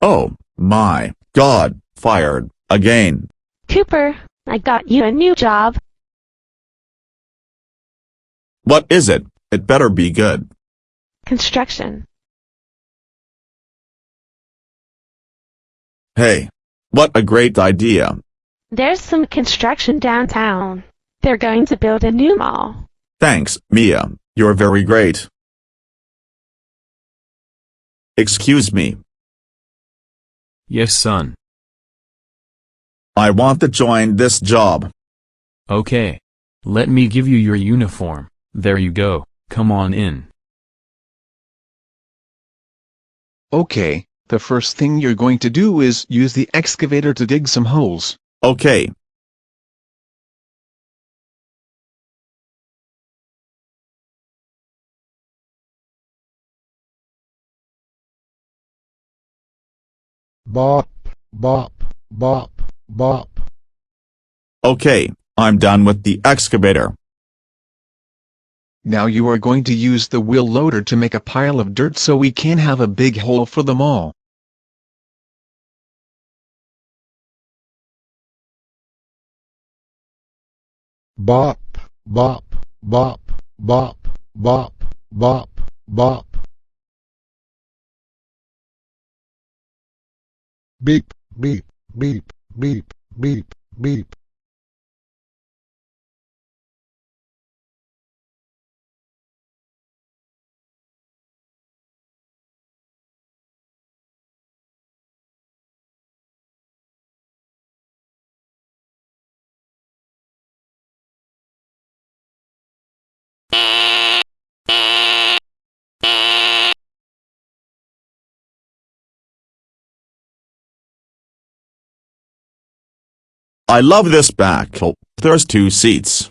Oh, my God, fired, again. Cooper, I got you a new job. What is it? It better be good. Construction. Hey, what a great idea. There's some construction downtown. They're going to build a new mall. Thanks, Mia, you're very great. Excuse me, Yes, son. I want to join this job. Okay. Let me give you your uniform. There you go, come on in. Okay, the first thing you're going to do is use the excavator to dig some holes. Okay. Bop, bop, bop, bop. Okay, I'm done with the excavator. Now you are going to use the wheel loader to make a pile of dirt so we can have a big hole for the mall. Bop, bop, bop, bop, bop, bop, bop. Beep, beep, beep, beep, beep, beep. I love this back. There's 2 seats.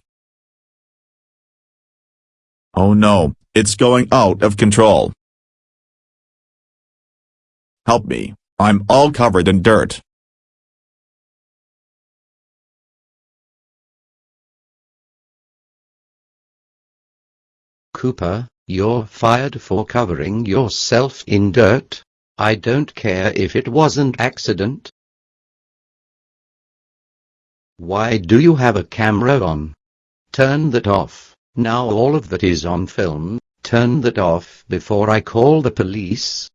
Oh no, it's going out of control. Help me, I'm all covered in dirt. Cooper, you're fired for covering yourself in dirt. I don't care if it wasn't accident. Why do you have a camera on? Turn that off. Now all of that is on film. Turn that off before I call the police.